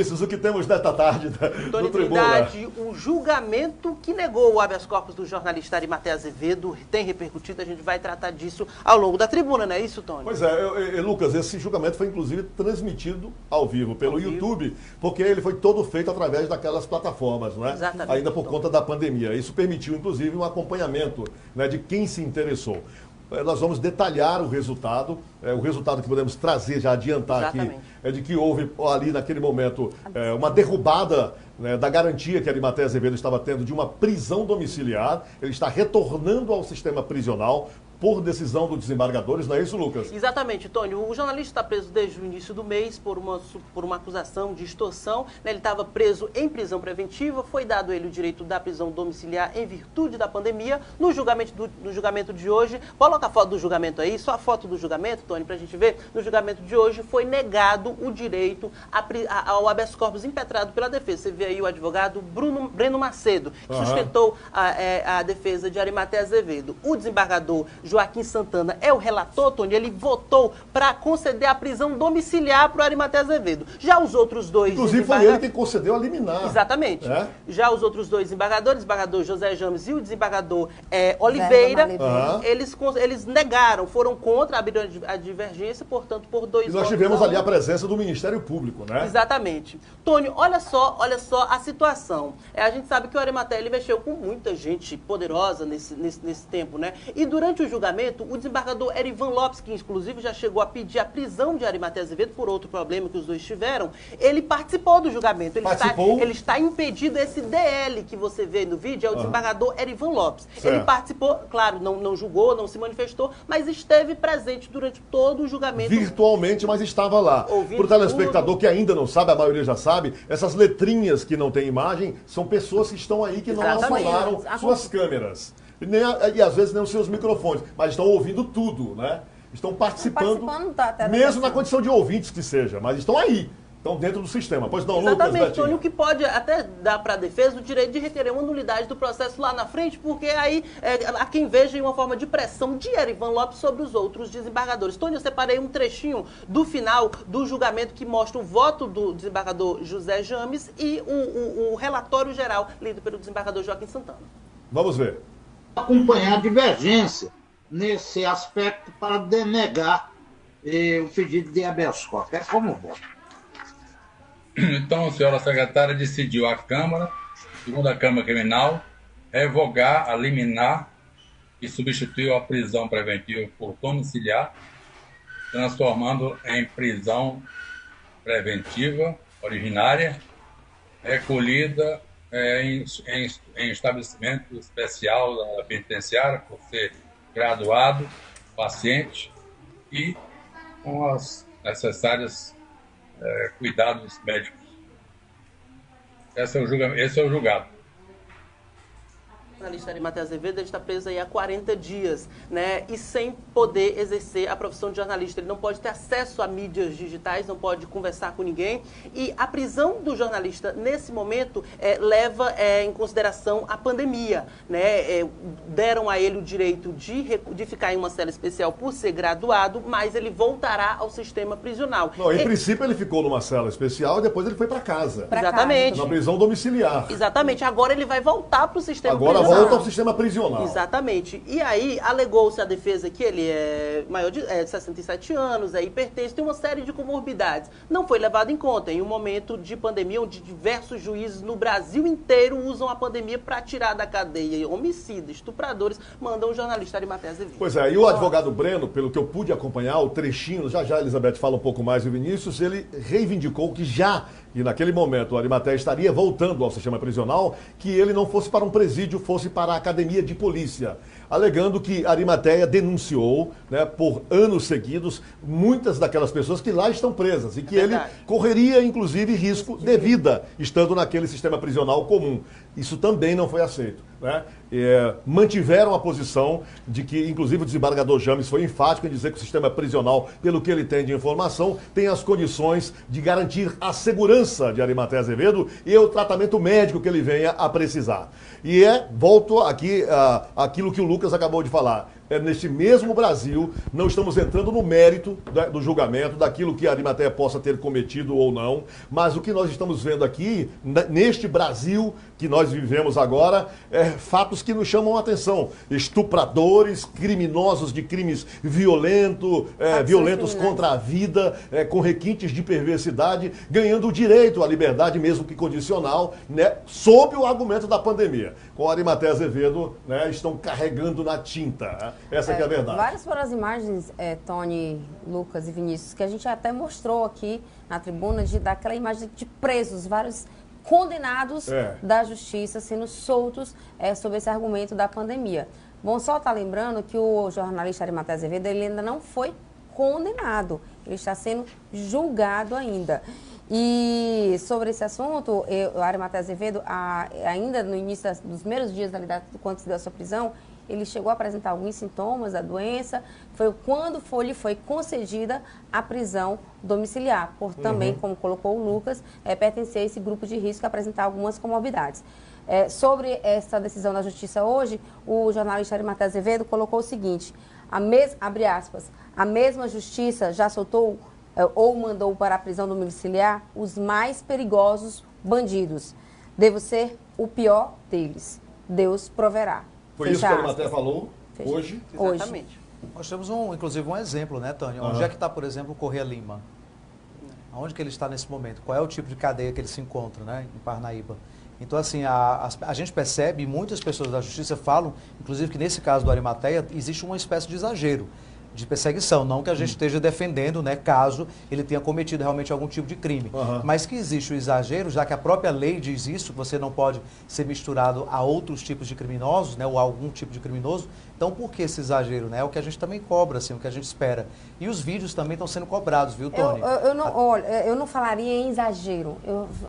Vinícius, o que temos nesta tarde Tony no Tribuna? Trindade, um julgamento que negou o habeas corpus do jornalista Arimatea Azevedo tem repercutido, a gente vai tratar disso ao longo da tribuna, não é isso, Tony? Pois é, Lucas, esse julgamento foi inclusive transmitido ao vivo pelo YouTube, porque ele foi todo feito através daquelas plataformas, não é? Exatamente. Ainda por conta da pandemia. Isso permitiu, inclusive, um acompanhamento, né, de quem se interessou. Nós vamos detalhar o resultado que podemos trazer, já adiantar Exatamente. aqui, é de que houve ali naquele momento uma derrubada, né, da garantia que Arimatea Azevedo estava tendo de uma prisão domiciliar. Ele está retornando ao sistema prisional por decisão dos desembargadores, não é isso, Lucas? Exatamente, Tony. O jornalista está preso desde o início do mês por uma acusação de extorsão. Né? Ele estava preso em prisão preventiva, foi dado a ele o direito da prisão domiciliar em virtude da pandemia. No julgamento de hoje, coloca a foto do julgamento aí, só a foto do julgamento, Tony, para a gente ver. No julgamento de hoje foi negado o direito ao habeas corpus impetrado pela defesa. Você vê aí o advogado Breno Macedo, que sustentou a defesa de Arimatea Azevedo. O desembargador Joaquim Santana é o relator, Tony, ele votou para conceder a prisão domiciliar para o Arimatea Azevedo. Já os outros dois... Inclusive foi ele quem concedeu a liminar. Exatamente. Já os outros dois desembargadores, o desembargador José James e o desembargador Oliveira, eles negaram, foram contra, abriram a divergência, portanto, por 2 votos. E nós tivemos ali a presença do Ministério Público, né? Exatamente. Tony, olha só a situação. A gente sabe que o Arimatea, ele mexeu com muita gente poderosa nesse tempo, né? E durante o julgamento, o desembargador Erivan Lopes, que inclusive já chegou a pedir a prisão de Arimatea Azevedo por outro problema que os dois tiveram, ele participou do julgamento. Ele está impedido. Esse DL que você vê no vídeo é o desembargador Erivan Lopes. Certo. Ele participou, claro, não julgou, não se manifestou, mas esteve presente durante todo o julgamento. Virtualmente, mas estava lá. Para o telespectador que ainda não sabe, a maioria já sabe, essas letrinhas que não tem imagem são pessoas que estão aí que não acionaram suas câmeras. E às vezes nem os seus microfones, mas estão ouvindo tudo, né? Estão participando mesmo na condição de ouvintes que seja, mas estão aí, estão dentro do sistema. Pois não, exatamente, Lucas, Tony, o que pode até dar para a defesa o direito de requerer uma nulidade do processo lá na frente, porque aí há quem veja uma forma de pressão de Erivan Lopes sobre os outros desembargadores. Tony, eu separei um trechinho do final do julgamento que mostra o voto do desembargador José James e o relatório geral lido pelo desembargador Joaquim Santana. Vamos ver. Acompanhar a divergência nesse aspecto para denegar o pedido de habeas corpus. É como voto. Então, a senhora secretária decidiu a Câmara, segundo a Câmara Criminal, revogar a liminar que substituiu a prisão preventiva por domiciliar, transformando em prisão preventiva originária, recolhida em estabelecimento especial da penitenciária, por ser graduado, paciente e com as necessárias cuidados médicos. Esse é o julgado. O jornalista Arimatea Azevedo está preso aí há 40 dias, né? E sem poder exercer a profissão de jornalista. Ele não pode ter acesso a mídias digitais, não pode conversar com ninguém. E a prisão do jornalista, nesse momento, leva em consideração a pandemia, né? Deram a ele o direito de ficar em uma cela especial por ser graduado, mas ele voltará ao sistema prisional. Não, em princípio, ele ficou numa cela especial e depois ele foi para casa. Exatamente. Na prisão domiciliar. Exatamente. Agora ele vai voltar para o sistema prisional. Agora volta ao sistema prisional. Exatamente. E aí, alegou-se a defesa que ele é maior de 67 anos, é hipertenso, tem uma série de comorbidades. Não foi levado em conta em um momento de pandemia onde diversos juízes no Brasil inteiro usam a pandemia para tirar da cadeia homicidas, estupradores, mandam o jornalista Arimatea Azevedo. Pois é, e o advogado Breno, pelo que eu pude acompanhar, o trechinho, já a Elizabeth fala um pouco mais, e o Vinícius, ele reivindicou que e naquele momento o Arimatea estaria voltando ao sistema prisional, que ele não fosse para um presídio, fosse para a academia de polícia, alegando que Arimatea denunciou, né, por anos seguidos, muitas daquelas pessoas que lá estão presas e que ele correria, inclusive, risco de vida estando naquele sistema prisional comum. Isso também não foi aceito, né? Mantiveram a posição de que, inclusive, o desembargador James foi enfático em dizer que o sistema prisional, pelo que ele tem de informação, tem as condições de garantir a segurança de Arimatea Azevedo e o tratamento médico que ele venha a precisar. E volto aqui àquilo que o Lucas acabou de falar. neste mesmo Brasil, não estamos entrando no mérito do julgamento, daquilo que a Arimateia possa ter cometido ou não, mas o que nós estamos vendo aqui, neste Brasil que nós vivemos agora, fatos que nos chamam a atenção. Estupradores, criminosos de crimes violentos contra a vida, com requintes de perversidade, ganhando o direito à liberdade, mesmo que condicional, né, sob o argumento da pandemia. Com a Arimateia Azevedo, né, estão carregando na tinta. Né? Essa que é a verdade. Várias foram as imagens, Tony, Lucas e Vinícius, que a gente até mostrou aqui na tribuna, daquela imagem de presos, vários condenados da justiça sendo soltos sob esse argumento da pandemia. Bom, só tá lembrando que o jornalista Arimateia Azevedo, ele ainda não foi condenado, ele está sendo julgado ainda. E sobre esse assunto, o Arimateia Azevedo, ainda no início dos primeiros dias quando se deu a sua prisão, ele chegou a apresentar alguns sintomas da doença, foi quando lhe foi concedida a prisão domiciliar, por também, como colocou o Lucas, pertencer a esse grupo de risco e apresentar algumas comorbidades. Sobre essa decisão da Justiça hoje, o jornalista Arimateia Azevedo colocou o seguinte, abre aspas, a mesma Justiça já soltou ou mandou para a prisão domiciliar os mais perigosos bandidos. Devo ser o pior deles. Deus proverá. Foi isso que a Arimateia falou hoje? Exatamente. Nós temos, inclusive, um exemplo, né, Tânia? Onde é que está, por exemplo, o Correia Lima? Onde que ele está nesse momento? Qual é o tipo de cadeia que ele se encontra, né, em Parnaíba? Então, assim, a gente percebe, muitas pessoas da Justiça falam, inclusive que nesse caso do Arimateia, existe uma espécie de exagero de perseguição, não que a gente esteja defendendo, né, caso ele tenha cometido realmente algum tipo de crime, mas que existe o exagero, já que a própria lei diz isso, que você não pode ser misturado a outros tipos de criminosos, né, ou a algum tipo de criminoso. Então, por que esse exagero, né? É o que a gente também cobra, assim, o que a gente espera. E os vídeos também estão sendo cobrados, viu, Tony? Eu não falaria em exagero, eu